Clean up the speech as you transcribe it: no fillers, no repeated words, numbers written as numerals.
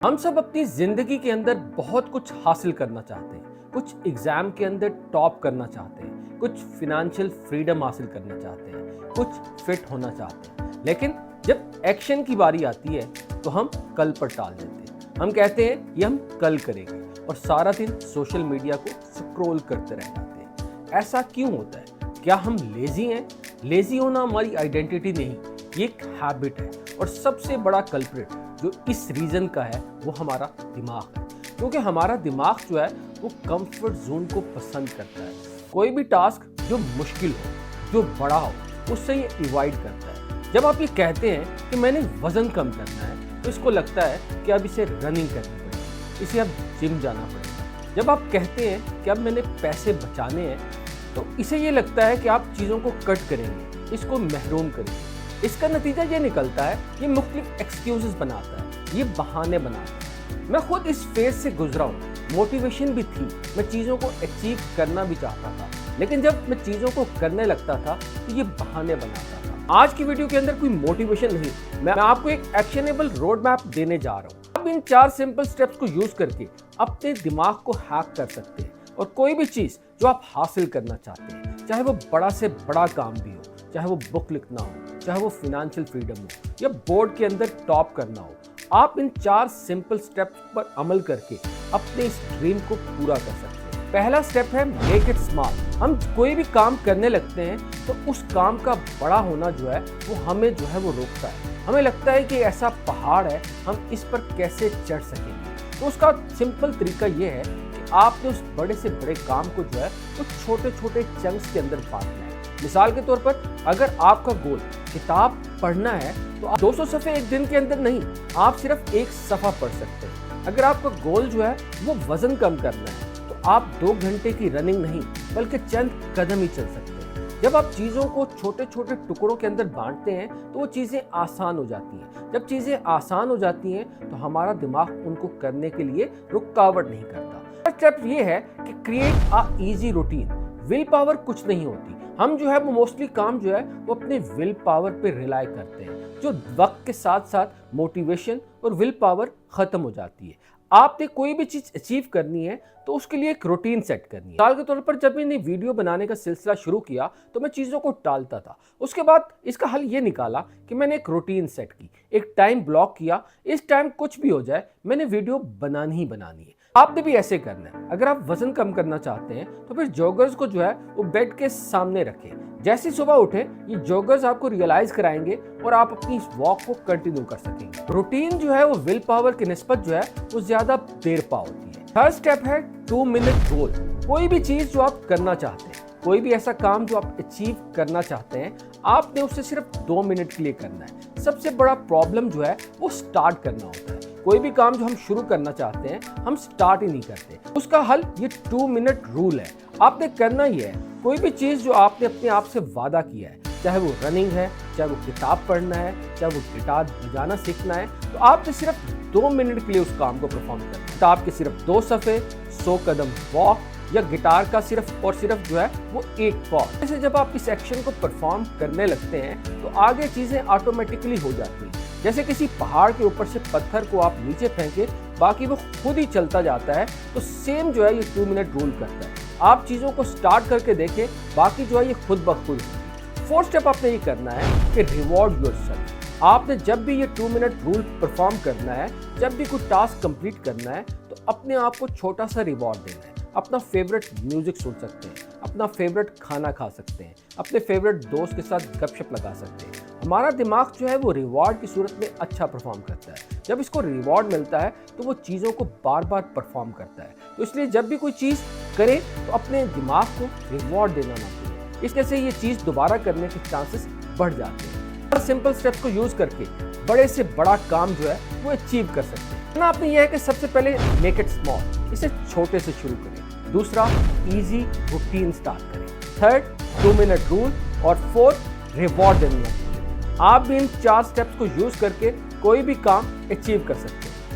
हम सब अपनी जिंदगी के अंदर बहुत कुछ हासिल करना चाहते हैं। कुछ एग्जाम के अंदर टॉप करना चाहते हैं, कुछ फिनेंशियल फ्रीडम हासिल करना चाहते हैं, कुछ फिट होना चाहते हैं। लेकिन जब एक्शन की बारी आती है तो हम कल पर टाल देते हैं। हम कहते हैं ये हम कल करेंगे और सारा दिन सोशल मीडिया को स्क्रॉल करते रह जाते हैं। ऐसा क्यों होता है? क्या हम लेजी हैं? लेजी होना हमारी आइडेंटिटी नहीं, ये एक हैबिट है। और सबसे बड़ा कल्प्रिट जो इस रीजन का है वो हमारा दिमाग है, क्योंकि हमारा दिमाग जो है वो कंफर्ट जोन को पसंद करता है। कोई भी टास्क जो मुश्किल हो, जो बड़ा हो, उससे ये अवॉइड करता है। जब आप ये कहते हैं कि मैंने वजन कम करना है तो इसको लगता है कि अब इसे रनिंग करनी पड़ेगी, इसे अब जिम जाना पड़ेगा। जब आप कहते हैं कि अब मैंने पैसे बचाने हैं तो इसे ये लगता है कि आप चीज़ों को कट करेंगे, इसको महरूम करेंगे। इसका नतीजा ये निकलता है, ये मुख्तलिफ एक्सक्यूजेस बनाता है, ये बहाने बनाता है। मैं खुद इस फेज से गुजरा हूँ। मोटिवेशन भी थी, मैं चीज़ों को अचीव करना भी चाहता था, लेकिन जब मैं चीज़ों को करने लगता था तो ये बहाने बनाता था। आज की वीडियो के अंदर कोई मोटिवेशन नहीं, मैं आपको एक एक्शनेबल रोड मैप देने जा रहा हूँ। आप इन 4 सिंपल स्टेप्स को यूज करके अपने दिमाग को हैक कर सकते हैं और कोई भी चीज़ जो आप हासिल करना चाहते हैं, चाहे वो बड़ा से बड़ा काम भी हो, चाहे वो बुक लिखना हो, चाहे वो फिनेंशियल फ्रीडम हो या बोर्ड के अंदर टॉप करना हो, आप इन 4 सिंपल स्टेप्स पर अमल करके अपने इस ड्रीम को पूरा कर सकते हैं। पहला स्टेप है मेक इट स्मॉल। हम कोई भी काम करने लगते हैं तो उस काम का बड़ा होना जो है वो हमें जो है वो रोकता है। हमें लगता है कि ऐसा पहाड़ है, हम इस पर कैसे चढ़ सकेंगे। तो उसका सिंपल तरीका ये है कि आपने उस बड़े से बड़े काम को जो है वो छोटे छोटे चंक्स के अंदर बांटना है। मिसाल के तौर पर अगर आपका गोल किताब पढ़ना है तो आप 200 सफ़े एक दिन के अंदर नहीं, आप सिर्फ एक सफ़ा पढ़ सकते हैं। अगर आपका गोल जो है वो वजन कम करना है तो आप 2 घंटे की रनिंग नहीं बल्कि चंद कदम ही चल सकते हैं। जब आप चीज़ों को छोटे छोटे टुकड़ों के अंदर बांटते हैं तो वो चीज़ें आसान हो जाती हैं। जब चीज़ें आसान हो जाती हैं तो हमारा दिमाग उनको करने के लिए रुकावट नहीं करता। स्टेप ये है कि create a easy routine. Will power कुछ नहीं होती। हम जो है वो मोस्टली काम जो है वो अपने विल पावर पे रिलाई करते हैं, जो वक्त के साथ साथ मोटिवेशन और विल पावर खत्म हो जाती है। आपने कोई भी चीज़ अचीव करनी है तो उसके लिए एक रूटीन सेट करनी है। मिसाल के तौर पर जब मैंने वीडियो बनाने का सिलसिला शुरू किया तो मैं चीज़ों को टालता था। उसके बाद इसका हल ये निकाला कि मैंने एक रूटीन सेट की, एक टाइम ब्लॉक किया। इस टाइम कुछ भी हो जाए मैंने वीडियो बनानी ही बनानी है। आपने भी ऐसे करना है। अगर आप वजन कम करना चाहते हैं तो फिर जॉगर्स को जो है वो बेड के सामने रखें। जैसे सुबह उठे ये जॉगर्स आपको रियलाइज कराएंगे और आप अपनी इस वॉक को कंटिन्यू कर सकेंगे। रूटीन जो है वो विल पावर की निस्बत जो है वो ज्यादा देर पा होती है। थर्ड स्टेप है 2 मिनट गोल। कोई भी चीज जो आप करना चाहते हैं, कोई भी ऐसा काम जो आप अचीव करना चाहते हैं, आपने उसे सिर्फ 2 मिनट के लिए करना है। सबसे बड़ा प्रॉब्लम जो है वो स्टार्ट करना होता है। कोई भी काम जो हम शुरू करना चाहते हैं हम स्टार्ट ही नहीं करते। उसका हल ये 2 मिनट रूल है। आपने करना ही है, कोई भी चीज़ जो आपने अपने आप से वादा किया है, चाहे वो रनिंग है, चाहे वो किताब पढ़ना है, चाहे वो गिटार बजाना सीखना है, तो आपने सिर्फ 2 मिनट के लिए उस काम को परफॉर्म करना है। किताब के सिर्फ 2 सफ़े, 100 कदम वॉक या गिटार का सिर्फ और सिर्फ जो है वो एक पॉज। जैसे जब आप इस एक्शन को परफॉर्म करने लगते हैं तो आगे चीज़ें ऑटोमेटिकली हो जाती हैं। जैसे किसी पहाड़ के ऊपर से पत्थर को आप नीचे फेंके, बाकी वो खुद ही चलता जाता है। तो सेम जो है ये 2 मिनट रूल करता है। आप चीज़ों को स्टार्ट करके देखें, बाकी जो है ये खुद ब खुद होगी। 4th स्टेप आपने ये करना है कि रिवॉर्ड योरसेल्फ। आपने जब भी ये 2 मिनट रूल परफॉर्म करना है, जब भी कोई टास्क कंप्लीट करना है तो अपने आप को छोटा सा रिवॉर्ड देना है। अपना फेवरेट म्यूजिक सुन सकते हैं, अपना फेवरेट खाना खा सकते हैं, अपने फेवरेट दोस्त के साथ गपशप लगा सकते हैं। हमारा दिमाग जो है वो रिवॉर्ड की सूरत में अच्छा परफॉर्म करता है। जब इसको रिवॉर्ड मिलता है तो वो चीज़ों को बार बार परफॉर्म करता है। तो इसलिए जब भी कोई चीज़ करे तो अपने दिमाग को रिवॉर्ड देना ना भूलें। इसके से ये चीज़ दोबारा करने के चांसेस बढ़ जाते हैं। हर सिंपल स्टेप्स को यूज़ करके बड़े से बड़ा काम जो है वो अचीव कर सकते हैं। ना आपने यह है कि सबसे पहले मेक इट स्मॉल, इसे छोटे से शुरू करें। दूसरा, इजी रूटीन स्टार्ट करें। थर्ड, 2 मिनट रूल और 4th, रिवॉर्ड देना। आप भी इन 4 स्टेप्स को यूज करके कोई भी काम अचीव कर सकते हैं।